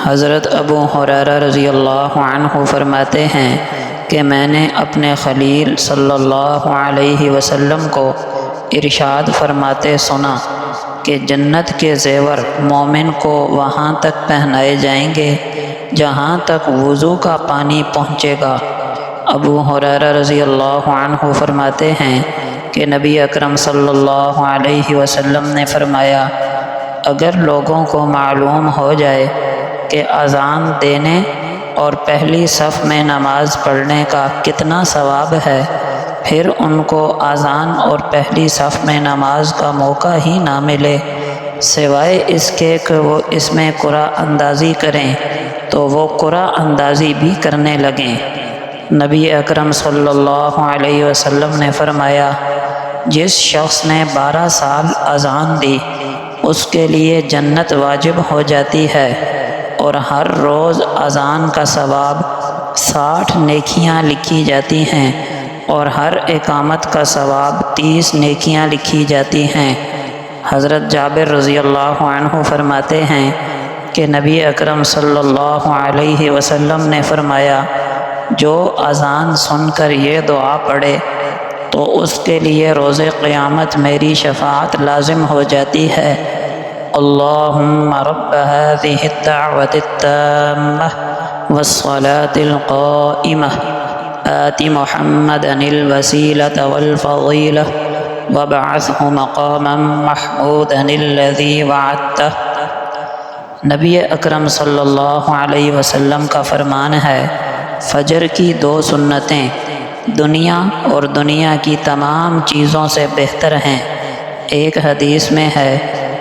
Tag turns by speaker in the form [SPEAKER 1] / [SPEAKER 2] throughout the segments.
[SPEAKER 1] حضرت ابو ہریرہ رضی اللہ عنہ فرماتے ہیں کہ میں نے اپنے خلیل صلی اللہ علیہ وسلم کو ارشاد فرماتے سنا کہ جنت کے زیور مومن کو وہاں تک پہنائے جائیں گے جہاں تک وضو کا پانی پہنچے گا۔ ابو ہریرہ رضی اللہ عنہ فرماتے ہیں کہ نبی اکرم صلی اللہ علیہ وسلم نے فرمایا، اگر لوگوں کو معلوم ہو جائے کہ اذان دینے اور پہلی صف میں نماز پڑھنے کا کتنا ثواب ہے، پھر ان کو اذان اور پہلی صف میں نماز کا موقع ہی نہ ملے سوائے اس کے کہ وہ اس میں قرعہ اندازی کریں تو وہ قرعہ اندازی بھی کرنے لگیں۔ نبی اکرم صلی اللہ علیہ وسلم نے فرمایا، جس شخص نے 12 سال اذان دی اس کے لیے جنت واجب ہو جاتی ہے، اور ہر روز اذان کا ثواب 60 نیکیاں لکھی جاتی ہیں، اور ہر اقامت کا ثواب 30 نیکیاں لکھی جاتی ہیں۔ حضرت جابر رضی اللہ عنہ فرماتے ہیں کہ نبی اکرم صلی اللہ علیہ وسلم نے فرمایا، جو اذان سن کر یہ دعا پڑھے تو اس کے لیے روز قیامت میری شفاعت لازم ہو جاتی ہے۔ اللہم رب هذه الدعوة التامة والصلاة القائمة آت محمدا الوسيلة والفضيلة وابعثه مقاما محمودا الذي وعدته۔ نبی اکرم صلی اللہ علیہ وسلم کا فرمان ہے، فجر کی 2 سنتیں دنیا اور دنیا کی تمام چیزوں سے بہتر ہیں۔ ایک حدیث میں ہے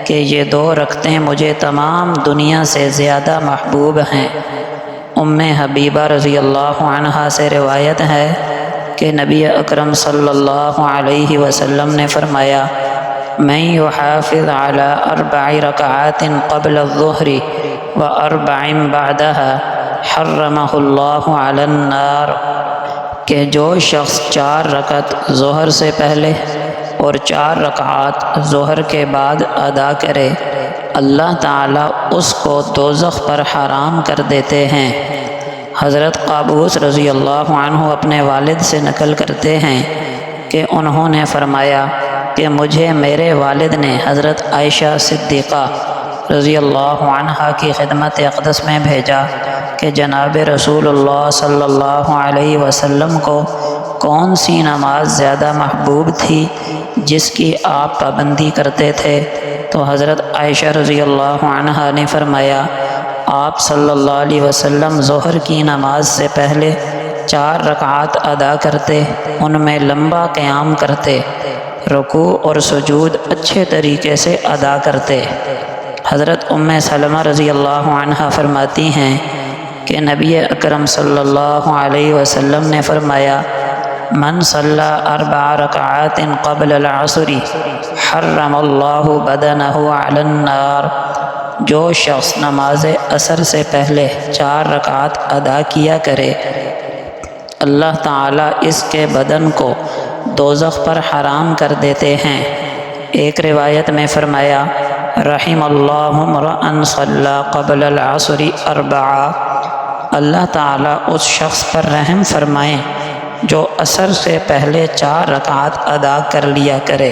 [SPEAKER 1] کہ یہ 2 رکعتیں مجھے تمام دنیا سے زیادہ محبوب ہیں۔ ام حبیبہ رضی اللہ عنہا سے روایت ہے کہ نبی اکرم صلی اللہ علیہ وسلم نے فرمایا، من یحافظ علی 4 رکعات قبل الظہر و4 بعدها حرمہ اللہ علی النار، کہ جو شخص 4 رکعت ظہر سے پہلے اور 4 رکعات ظہر کے بعد ادا کرے، اللہ تعالیٰ اس کو دوزخ پر حرام کر دیتے ہیں۔ حضرت قابوس رضی اللہ عنہ اپنے والد سے نقل کرتے ہیں کہ انہوں نے فرمایا کہ مجھے میرے والد نے حضرت عائشہ صدیقہ رضی اللہ عنہا کی خدمت اقدس میں بھیجا کہ جناب رسول اللہ صلی اللہ علیہ وسلم کو کون سی نماز زیادہ محبوب تھی جس کی آپ پابندی کرتے تھے؟ تو حضرت عائشہ رضی اللہ عنہا نے فرمایا، آپ صلی اللہ علیہ وسلم ظہر کی نماز سے پہلے 4 رکعات ادا کرتے، ان میں لمبا قیام کرتے، رکوع اور سجود اچھے طریقے سے ادا کرتے۔ حضرت ام سلمہ رضی اللہ عنہا فرماتی ہیں کہ نبی اکرم صلی اللہ علیہ وسلم نے فرمایا، من صلی 4 رکعات قبل العصر حرم اللہ بدنہ علی النار، جو شخص نماز عصر سے پہلے 4 رکعات ادا کیا کرے، اللہ تعالیٰ اس کے بدن کو دوزخ پر حرام کر دیتے ہیں۔ ایک روایت میں فرمایا، رحم اللہ امرأ صلی قبل العصر 4، اللہ تعالیٰ اس شخص پر رحم فرمائیں جو عصر سے پہلے 4 رکعات ادا کر لیا کرے۔